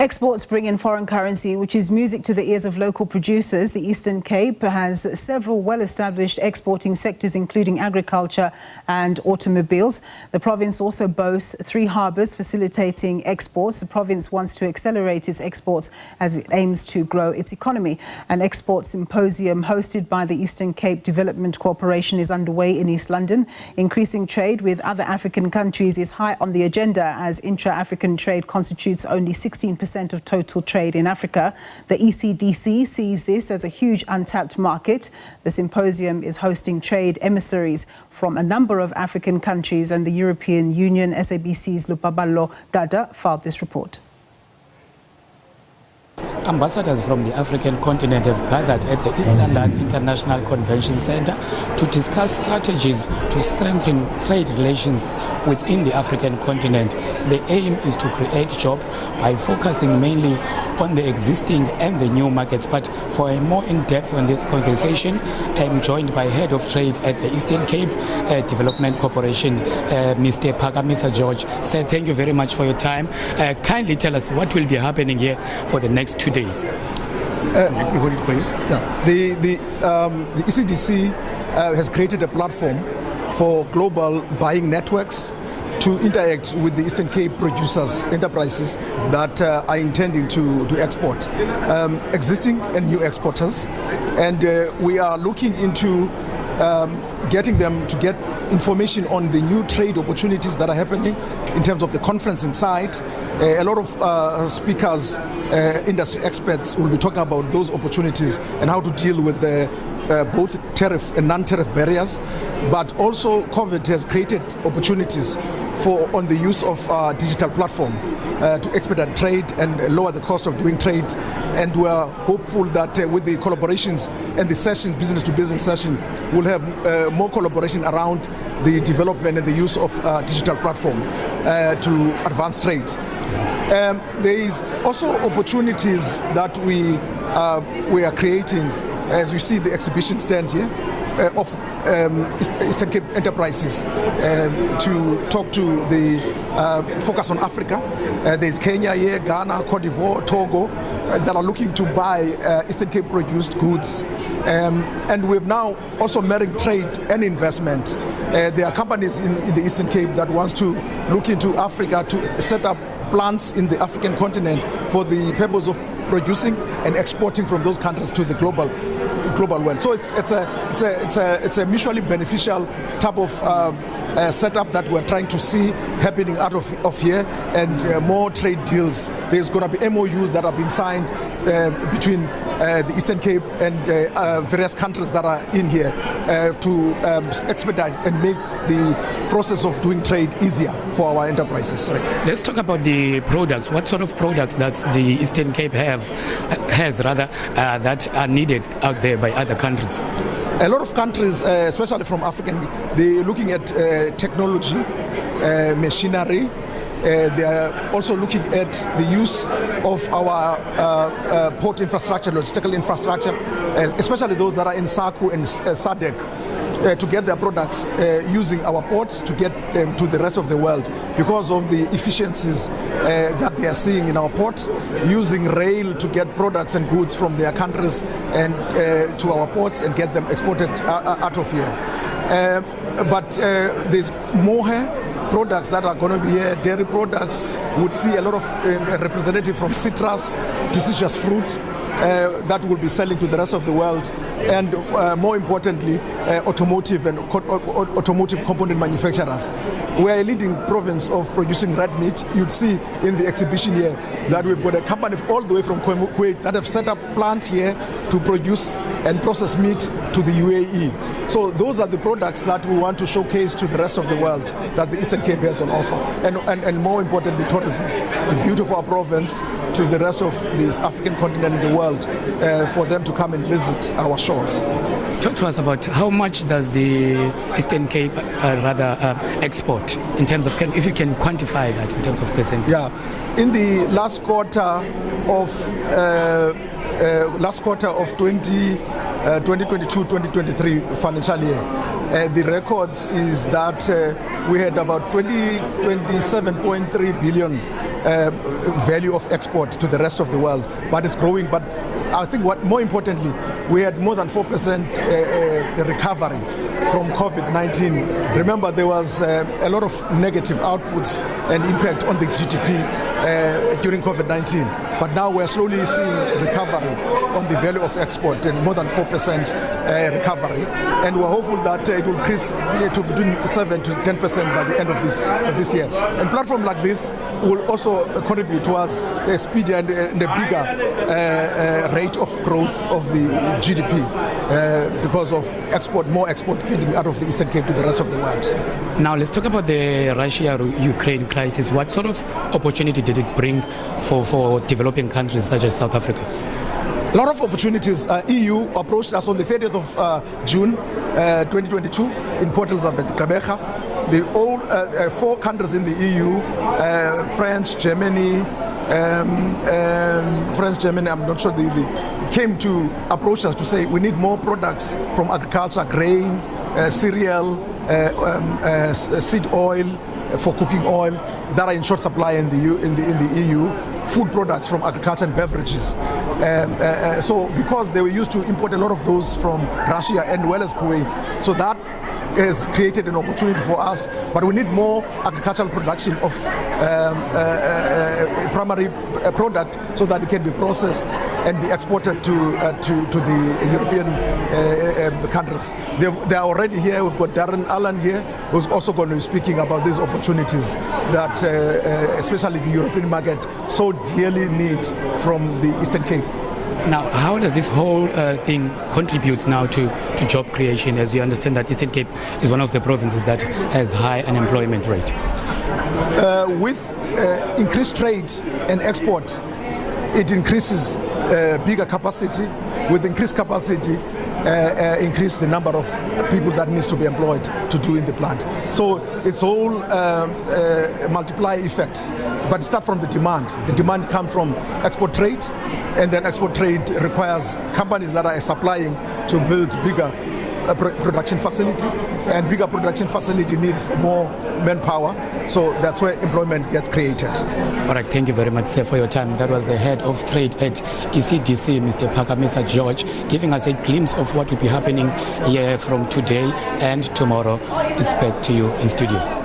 Exports bring in foreign currency, which is music to the ears of local producers. The Eastern Cape has several well-established exporting sectors, including agriculture and automobiles. The province also boasts 3 harbours facilitating exports. The province wants to accelerate its exports as it aims to grow its economy. An export symposium hosted by the Eastern Cape Development Corporation is underway in East London. Increasing trade with other African countries is high on the agenda, as intra-African trade constitutes only 16% of total trade in Africa. The ECDC sees this as a huge untapped market. The symposium is hosting trade emissaries from a number of African countries, and the European Union, SABC's Lubabalo Dada, filed this report. Ambassadors from the African continent have gathered at the East London International Convention Centre to discuss strategies to strengthen trade relations within the African continent. The aim is to create jobs by focusing mainly on the existing and the new markets. But for a more in-depth on this conversation, I am joined by Head of Trade at the Eastern Cape Development Corporation, Mr. Pagamisa George. Sir, thank you very much for your time. Kindly tell us what will be happening here for the next 2 days. Let me hold it for you. Yeah. The ECDC has created a platform for global buying networks to interact with the Eastern Cape producers, enterprises that are intending to export, existing and new exporters. And we are looking into getting them to get information on the new trade opportunities that are happening in terms of the conferencing side. A lot of speakers, industry experts will be talking about those opportunities and how to deal with both tariff and non-tariff barriers. But also COVID has created opportunities on the use of digital platform to expedite trade and lower the cost of doing trade. And we are hopeful that with the collaborations and the sessions, business to business session, we'll have more collaboration around the development and the use of digital platform to advance trade. There is also opportunities that we are creating, as we see the exhibition stand here, of Eastern Cape enterprises to talk to the focus on Africa. There's Kenya here, Ghana, Cote d'Ivoire, Togo, that are looking to buy Eastern Cape produced goods. And we've now also married trade and investment. There are companies in the Eastern Cape that wants to look into Africa to set up plants in the African continent for the purpose of producing and exporting from those countries to the global world. So it's a mutually beneficial type of setup that we're trying to see happening out of here, and more trade deals. There's going to be MOUs that have been signed between the Eastern Cape and various countries that are in here to expedite and make the process of doing trade easier for our enterprises. Let's talk about the products. What sort of products that the Eastern Cape has that are needed out there by other countries? A lot of countries, especially from African, they're looking at technology, machinery. They are also looking at the use of our port infrastructure, logistical infrastructure, especially those that are in SACU and SADC, to get their products using our ports to get them to the rest of the world because of the efficiencies that they are seeing in our ports, using rail to get products and goods from their countries and to our ports and get them exported out of here. But there's more here. Products that are going to be here, dairy products, would see a lot of representatives from citrus, deciduous fruit that will be selling to the rest of the world, and more importantly, automotive and automotive component manufacturers. We are a leading province of producing red meat. You'd see in the exhibition here that we've got a company all the way from Kuwait that have set up plant here to produce and process meat to the UAE. So those are the products that we want to showcase to the rest of the world that the Eastern Cape has on offer, and more importantly, tourism, the beauty of our province to the rest of this African continent and the world, for them to come and visit our shores. Talk to us about how much does the Eastern Cape export in terms of, if you can quantify that in terms of percentage. Yeah, in the last quarter of 2022-2023 financial year, the records is that we had about 27.3 billion value of export to the rest of the world, but it's growing. But I think what more importantly, we had more than 4% recovery from COVID-19. Remember, there was a lot of negative outputs and impact on the GDP during COVID-19. But now we're slowly seeing recovery on the value of export and more than 4% recovery. And we're hopeful that it will increase to between 7 to 10% by the end of this year. And platform like this will also contribute towards a speedier and a bigger rate of growth of the GDP because of more export getting out of the Eastern Cape to the rest of the world. Now let's talk about the Russia-Ukraine crisis. What sort of opportunity did it bring for developing countries such as South Africa? A lot of opportunities. EU approached us on the 30th of June 2022 in Port Elizabeth, Gqeberha. All 4 countries in the EU, France, Germany, I'm not sure, they came to approach us to say we need more products from agriculture, grain, cereal, seed oil, for cooking oil that are in short supply in the EU, food products from agriculture and beverages. So because they were used to import a lot of those from Russia and well as Kuwait, so that has created an opportunity for us, but we need more agricultural production of primary product so that it can be processed and be exported to the European countries. They are already here. We've got Darren Allen here, who's also going to be speaking about these opportunities that especially the European market so dearly need from the Eastern Cape. Now, how does this whole thing contribute now to job creation, as you understand that Eastern Cape is one of the provinces that has high unemployment rate? With increased trade and export, it increases bigger capacity. With increased capacity, increase the number of people that needs to be employed to do in the plant. So it's all multiply effect, but start from the demand. The demand comes from export trade, and then export trade requires companies that are supplying to build bigger production facility, and bigger production facility need more manpower, so that's where employment gets created. All right, thank you very much, sir, for your time. That was the head of trade at ECDC, Mr. Phakamisa George, giving us a glimpse of what will be happening here from today and tomorrow. It's back to you in studio.